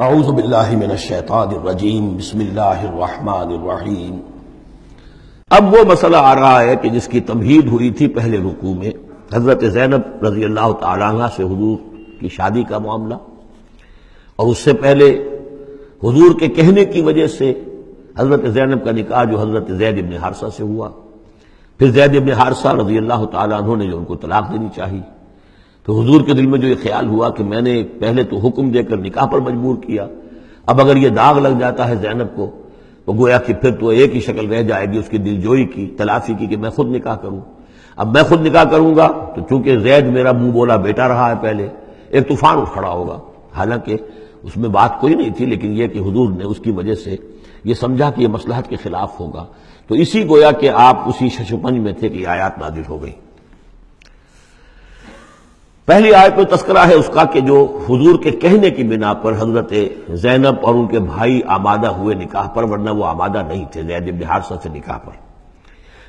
اعوذ باللہ من الشیطان الرجیم بسم اللہ الرحمن الرحیم۔ اب وہ مسئلہ آ رہا ہے کہ جس کی تمہید ہوئی تھی پہلے رکوع میں، حضرت زینب رضی اللہ تعالیٰ عنہ سے حضور کی شادی کا معاملہ، اور اس سے پہلے حضور کے کہنے کی وجہ سے حضرت زینب کا نکاح جو حضرت زید ابن حارثہ سے ہوا، پھر زید ابن حارثہ رضی اللہ تعالیٰ عنہ نے جو ان کو طلاق دینی چاہی، تو حضور کے دل میں جو یہ خیال ہوا کہ میں نے پہلے تو حکم دے کر نکاح پر مجبور کیا، اب اگر یہ داغ لگ جاتا ہے زینب کو تو گویا کہ پھر تو ایک ہی شکل رہ جائے گی اس کی دلجوئی کی، تلافی کی، کہ میں خود نکاح کروں۔ اب میں خود نکاح کروں گا تو چونکہ زید میرا منہ بولا بیٹا رہا ہے پہلے، ایک طوفان اٹھ کھڑا ہوگا، حالانکہ اس میں بات کوئی نہیں تھی، لیکن یہ کہ حضور نے اس کی وجہ سے یہ سمجھا کہ یہ مصلحت کے خلاف ہوگا، تو اسی گویا کہ آپ اسی ششپنج میں تھے کہ یہ آیات نازل ہو گئی۔ پہلی آیت میں تذکرہ ہے اس کا کہ جو حضور کے کہنے کی بنا پر حضرت زینب اور ان کے بھائی آمادہ ہوئے نکاح پر، ورنہ وہ آمادہ نہیں تھے زید بن حارثہ سے نکاح پر۔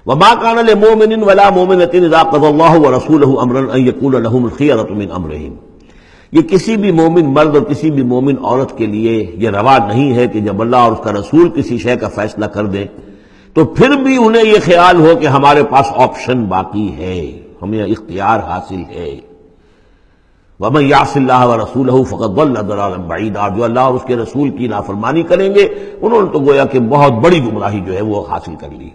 وَمَا كَانَ لِمُؤْمِنٍ وَلَا مُؤْمِنَةٍ إِذَا قَضَى اللَّهُ وَرَسُولُهُ أَمْرًا أَن يَكُونَ لَهُمُ الْخِيَرَةُ مِنْ أَمْرِهِمْ، یہ کسی بھی مومن مرد اور کسی بھی مومن عورت کے لیے یہ روا نہیں ہے کہ جب اللہ اور اس کا رسول کسی شے کا فیصلہ کر دیں تو پھر بھی انہیں یہ خیال ہو کہ ہمارے پاس آپشن باقی ہے، ہمیں اختیار حاصل ہے۔ وَمَن يَعْصِ اللَّهَ وَرَسُولَهُ فَقَدْ ضَلَّ ضَلَالًا بَعِيدًا، جو اللہ اور اس کے رسول کی نافرمانی کریں گے انہوں نے تو گویا کہ بہت بڑی گمراہی جو ہے وہ حاصل کر لی۔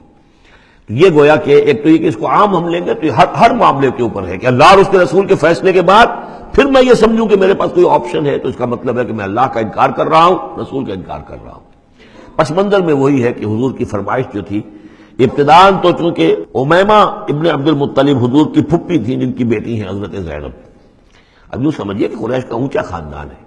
یہ گویا کہ ایک تو یہ کہ اس کو عام ہم لیں گے تو یہ ہر معاملے کے اوپر ہے کہ اللہ اور اس کے رسول کے فیصلے کے بعد پھر میں یہ سمجھوں کہ میرے پاس کوئی آپشن ہے، تو اس کا مطلب ہے کہ میں اللہ کا انکار کر رہا ہوں، رسول کا انکار کر رہا ہوں۔ پس منظر میں وہی ہے کہ حضور کی فرمائش جو تھی ابتداءً تو چونکہ امیمہ ابن عبد المطلب حضور کی پھپھی تھی جن کی بیٹی ہیں حضرت زینب، اب یوں سمجھیے کہ قریش کا اونچا خاندان ہے،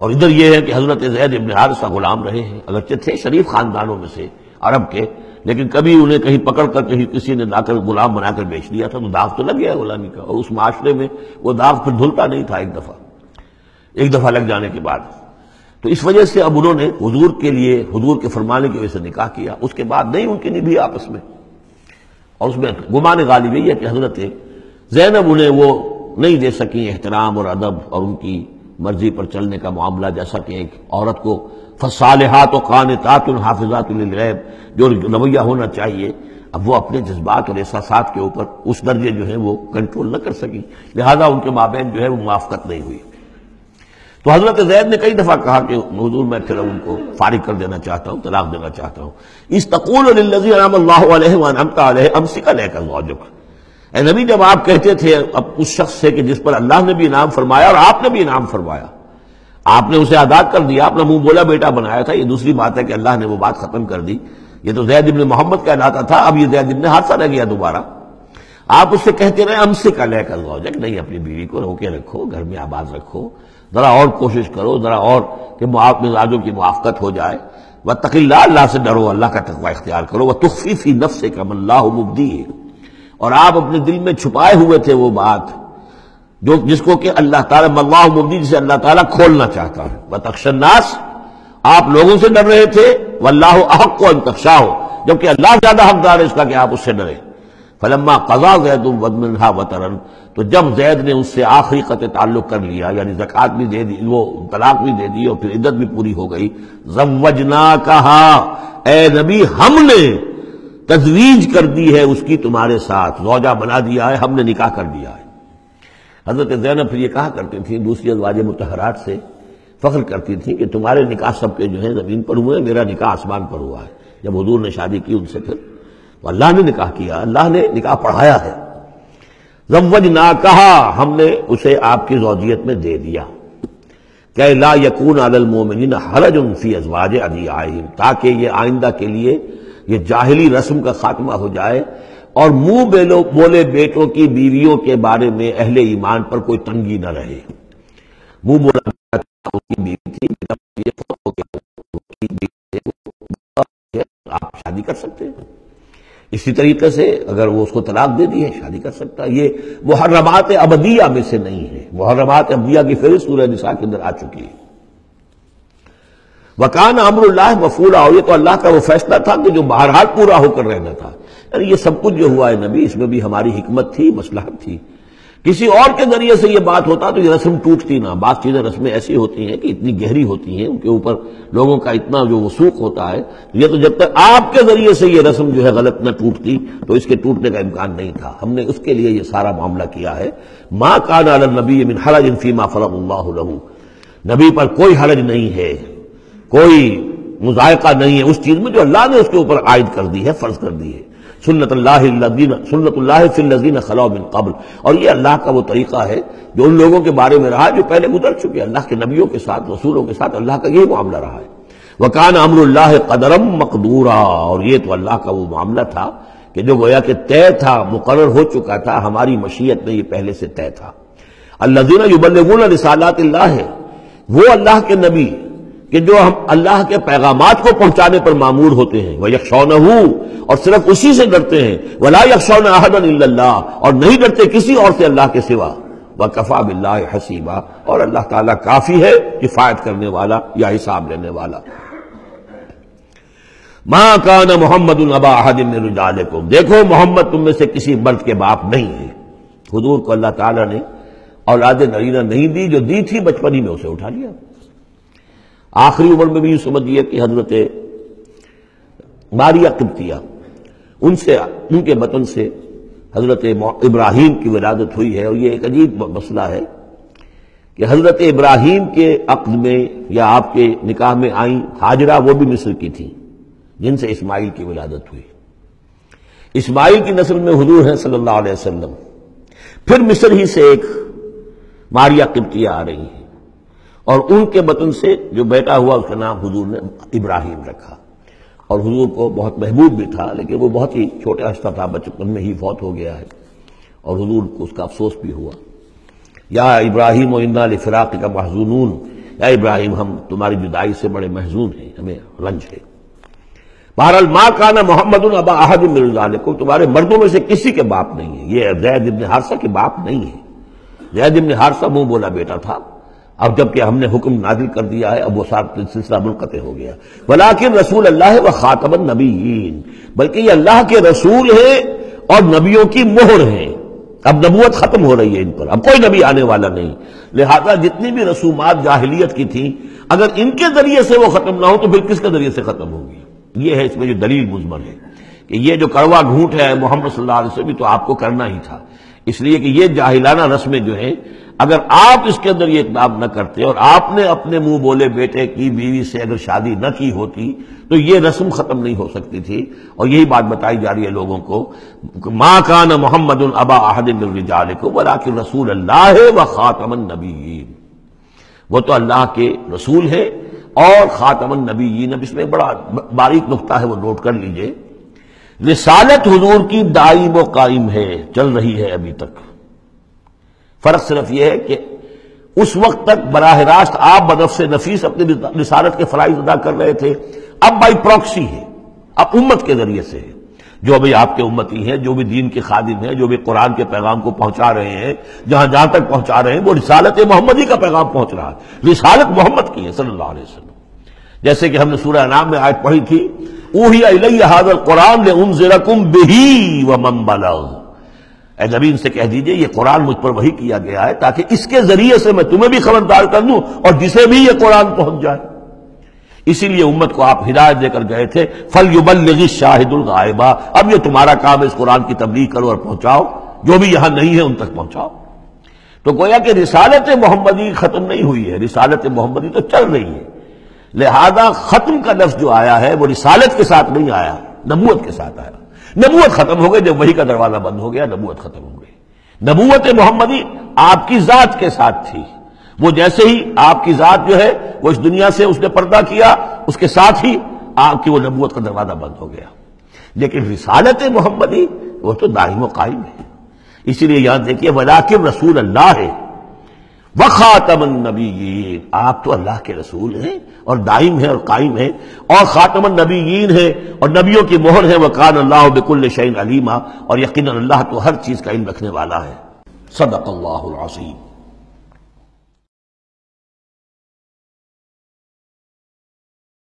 اور ادھر یہ ہے کہ حضرت زید ابن حارثہ غلام رہے ہیں، اگرچہ تھے شریف خاندانوں میں سے عرب کے، لیکن کبھی انہیں کہیں پکڑ کر کہیں کسی نے لا کر غلام بنا کر بیچ دیا تھا تو داغ تو لگ گیا غلامی کا، اور اس معاشرے میں وہ داغ پھر دھلتا نہیں تھا ایک دفعہ لگ جانے کے بعد۔ تو اس وجہ سے اب انہوں نے حضور کے لیے، حضور کے فرمانے کی وجہ سے نکاح کیا، اس کے بعد نہیں ان کی نبھی آپس میں، اور اس میں گمان غالب یہ ہے کہ حضرت زینب انہیں وہ نہیں دے سکی احترام اور ادب اور ان کی مرضی پر چلنے کا معاملہ، جیسا کہ ایک عورت کو فصالحات و قانتات حافظات للغیب جو رویہ ہونا چاہیے، اب وہ اپنے جذبات اور احساسات کے اوپر اس درجے جو ہے وہ کنٹرول نہ کر سکی، لہذا ان کے مابین جو ہے وہ موافقت نہیں ہوئی۔ تو حضرت زید نے کئی دفعہ کہا کہ حضور میں پھر ان کو فارغ کر دینا چاہتا ہوں، طلاق دینا چاہتا ہوں۔ استقول للذی انعم اللہ علیہ وانعمت علیہ امسک علیک زوجک، اے نبی جب آپ کہتے تھے اب اس شخص سے کہ جس پر اللہ نے بھی انعام فرمایا اور آپ نے بھی انعام فرمایا، آپ نے اسے آزاد کر دیا، اپنا منہ بولا بیٹا بنایا تھا، یہ دوسری بات ہے کہ اللہ نے وہ بات ختم کر دی، یہ تو زید ابن محمد کہلاتا تھا، اب یہ زید ابن حارثہ رہ گیا دوبارہ۔ آپ اس سے کہتے رہے امسک علیک زوجک، نہیں اپنی بیوی کو روکے رکھو، گھر میں آباد رکھو، ذرا اور کوشش کرو، ذرا اور کہ مزاجوں کی موافقت ہو جائے۔ واتق اللہ، اللہ سے ڈرو، اللہ کا تقوی اختیار کرو۔ وتخفی فی نفسک ما اللہ مبدیہ، اور آپ اپنے دل میں چھپائے ہوئے تھے وہ بات جو جس کو کہ اللہ تعالیٰ اللہ مبدی، جسے اللہ تعالیٰ کھولنا چاہتا ہے۔ وتخشى الناس، آپ لوگوں سے ڈر رہے تھے، واللہ احق ان تخشاہ، جبکہ اللہ زیادہ حقدار ہے اس کا کہ آپ اس سے ڈریں۔ فلما قضى زید منها وطرا، تو جب زید نے اس سے آخری قطع تعلق کر لیا، یعنی زکوٰۃ بھی دے دی، وہ طلاق بھی دے دی اور پھر عدت بھی پوری ہو گئی، زوجناکہا، اے نبی ہم نے تزویج کر دی ہے اس کی تمہارے ساتھ، زوجہ بنا دیا ہے، ہم نے نکاح کر دیا ہے۔ حضرت زینب پھر یہ کہا کرتی تھیں، دوسری ازواج مطہرات سے فخر کرتی تھیں کہ تمہارے نکاح سب کے جو ہیں زمین پر ہوئے، میرا نکاح آسمان پر ہوا ہے۔ جب حضور نے شادی کی ان سے پھر تو اللہ نے نکاح کیا، اللہ نے نکاح پڑھایا ہے۔ زوجناکہا، ہم نے اسے آپ کی زوجیت میں دے دیا، کہ لا یکون علی المؤمنین حرج فی ازواج ادعیائہم، تاکہ یہ آئندہ کے لیے یہ جاہلی رسم کا خاتمہ ہو جائے اور منہ بولے بیٹوں کی بیویوں کے بارے میں اہل ایمان پر کوئی تنگی نہ رہے۔ منہ بولا اس کی بیوی تھی، آپ شادی کر سکتے ہیں، اسی طریقے سے اگر وہ اس کو طلاق دے دی ہے شادی کر سکتا ہے۔ یہ محرمات ابدیہ میں سے نہیں ہے، محرمات ابدیہ کی فہرست سورہ نساء کے اندر آ چکی ہے۔ وَكَانَ أَمْرُ اللَّهِ مَفْعُولًا، اور یہ تو اللہ کا وہ فیصلہ تھا کہ جو بہرحال پورا ہو کر رہنا تھا۔ یعنی یہ سب کچھ جو ہوا ہے نبی، اس میں بھی ہماری حکمت تھی، مصلحت تھی۔ کسی اور کے ذریعے سے یہ بات ہوتا تو یہ رسم ٹوٹتی نہ. بعض چیزیں رسمیں ایسی ہوتی ہیں کہ اتنی گہری ہوتی ہیں، ان کے اوپر لوگوں کا اتنا جو وثوق ہوتا ہے، یہ تو جب تک آپ کے ذریعے سے یہ رسم جو ہے غلط نہ ٹوٹتی تو اس کے ٹوٹنے کا امکان نہیں تھا. ہم نے اس کے لیے یہ سارا معاملہ کیا ہے. ما کان علی النبی من حرج فیما فرض اللہ لہ، نبی پر کوئی حرج نہیں ہے، کوئی مضائقہ نہیں ہے اس چیز میں جو اللہ نے اس کے اوپر عائد کر دی ہے، فرض کر دی ہے. سنت اللہ فی الذین خلوا من قبل، اور یہ اللہ کا وہ طریقہ ہے جو ان لوگوں کے بارے میں رہا جو پہلے گزر چکے. اللہ کے نبیوں کے ساتھ، رسولوں کے ساتھ اللہ کا یہی معاملہ رہا ہے. وکان امر اللہ قدرا مقدورا، اور یہ تو اللہ کا وہ معاملہ تھا کہ جو گویا کہ طے تھا، مقرر ہو چکا تھا، ہماری مشیت میں یہ پہلے سے طے تھا. الذین یبلغون رسالات اللہ، وہ اللہ کے نبی کہ جو ہم اللہ کے پیغامات کو پہنچانے پر مامور ہوتے ہیں. وَيَخْشَوْنَهُ، اور صرف اسی سے ڈرتے ہیں. وَلَا يَخْشَوْنَ أَحَدًا إِلَّا اللَّهُ، اور نہیں ڈرتے کسی اور سے اللہ کے سوا. وَكَفَى بِاللَّهِ حَسِيبًا، اور اللہ تعالیٰ کافی ہے کفایت کرنے والا یا حساب لینے والا. مَا كَانَ مُحَمَّدٌ أَبَا أَحَدٍ مِّن رِجَالِكُمْ، دیکھو محمد تم میں سے کسی مرد کے باپ نہیں ہے. حضور کو اللہ تعالیٰ نے اولاد نرینہ نہیں دی، جو دی تھی بچپن ہی میں اسے اٹھا لیا. آخری عمر میں بھی یہ سمجھیے کہ حضرت ماریہ قبطیہ، ان کے بطن سے حضرت ابراہیم کی ولادت ہوئی ہے. اور یہ ایک عجیب مسئلہ ہے کہ حضرت ابراہیم کے عقد میں یا آپ کے نکاح میں آئیں ہاجرہ، وہ بھی مصر کی تھیں جن سے اسماعیل کی ولادت ہوئی. اسماعیل کی نسل میں حضور ہیں صلی اللہ علیہ وسلم. پھر مصر ہی سے ایک ماریہ قبطیہ آ رہی ہیں، اور ان کے بطن سے جو بیٹا ہوا اس کا نام حضور نے ابراہیم رکھا. اور حضور کو بہت محبوب بھی تھا، لیکن وہ بہت ہی چھوٹا ہستا تھا، بچپن میں ہی فوت ہو گیا ہے، اور حضور کو اس کا افسوس بھی ہوا. یا ابراہیم و انا لفراقک محزونون، یا ابراہیم ہم تمہاری جدائی سے بڑے محزون ہیں، ہمیں رنج ہے. بہرحال ما کان محمد ابا احد من رجالکم، تمہارے مردوں میں سے کسی کے باپ نہیں ہے. یہ زید ابن حارثہ کے باپ نہیں ہے. زید ابن حارثہ منہ بولا بیٹا تھا. اب جب کہ ہم نے حکم نازل کر دیا ہے اب وہ سلسلہ منقطع ہو گیا. ولیکن رسول اللہ و خاتم النبیین، بلکہ یہ اللہ کے رسول ہیں اور نبیوں کی مہر ہیں. اب نبوت ختم ہو رہی ہے ان پر، اب کوئی نبی آنے والا نہیں. لہذا جتنی بھی رسومات جاہلیت کی تھیں، اگر ان کے ذریعے سے وہ ختم نہ ہو تو پھر کس کے ذریعے سے ختم ہوگی؟ یہ ہے اس میں جو دلیل مضمر ہے کہ یہ جو کڑوا گھونٹ ہے محمد صلی اللہ علیہ وسلم تو آپ کو کرنا ہی تھا. اس لیے کہ یہ جاہلانہ رسمیں جو ہیں، اگر آپ اس کے اندر یہ اقدام نہ کرتے اور آپ نے اپنے منہ بولے بیٹے کی بیوی سے اگر شادی نہ کی ہوتی تو یہ رسم ختم نہیں ہو سکتی تھی. اور یہی بات بتائی جا رہی ہے لوگوں کو. ما کان محمد ابا احد من رجالکم ولکن رسول اللہ و خاتم النبیین، وہ تو اللہ کے رسول ہے اور خاتم النبیین. اب اس میں بڑا باریک نقطہ ہے، وہ نوٹ کر لیجئے. رسالت حضور کی دائم و قائم ہے، چل رہی ہے ابھی تک. فرق صرف یہ ہے کہ اس وقت تک براہ راست آپ بنفس نفیس اپنی رسالت کے فرائض ادا کر رہے تھے، اب بائی پروکسی ہے، اب امت کے ذریعے سے ہے. جو بھی آپ کے امتی ہیں، جو بھی دین کے خادم ہیں، جو بھی قرآن کے پیغام کو پہنچا رہے ہیں، جہاں تک پہنچا رہے ہیں وہ رسالت محمدی کا پیغام پہنچ رہا ہے. رسالت محمد کی ہے صلی اللہ علیہ وسلم. جیسے کہ ہم نے سورہ انعام میں آیت پڑھی تھی، اوحی الی ھذا القرآن لانذرکم بہ ومن بلغ، اے نبی ان سے کہہ دیجئے یہ قرآن مجھ پر وحی کیا گیا ہے تاکہ اس کے ذریعے سے میں تمہیں بھی خبردار کر دوں اور جسے بھی یہ قرآن پہنچ جائے. اسی لیے امت کو آپ ہدایت دے کر گئے تھے، فَلْيُبَلِّغِ الشَّاهِدُ الْغَائِبَ، اب یہ تمہارا کام ہے اس قرآن کی تبلیغ کرو اور پہنچاؤ، جو بھی یہاں نہیں ہے ان تک پہنچاؤ. تو گویا کہ رسالت محمدی ختم نہیں ہوئی ہے، رسالت محمدی تو چل رہی ہے. لہذا ختم کا لفظ جو آیا ہے وہ رسالت کے ساتھ نہیں آیا، نبوت کے ساتھ آیا. نبوت ختم ہو گئی جب وحی کا دروازہ بند ہو گیا، نبوت ختم ہو گئی. نبوت محمدی آپ کی ذات کے ساتھ تھی، وہ جیسے ہی آپ کی ذات جو ہے وہ اس دنیا سے اس نے پردہ کیا، اس کے ساتھ ہی آپ کی وہ نبوت کا دروازہ بند ہو گیا. لیکن رسالت محمدی وہ تو دائم و قائم ہے. اسی لیے یہاں دیکھیے ولیکن رسول اللہ ہے وخاتم النبیین، آپ تو اللہ کے رسول ہیں اور دائم ہیں اور قائم ہیں، اور خاتم النبیین ہیں اور نبیوں کی مہر ہے. وکان اللہ بکل شیء علیما، اور یقیناً اللہ تو ہر چیز کا علم رکھنے والا ہے. صدق اللہ العظیم.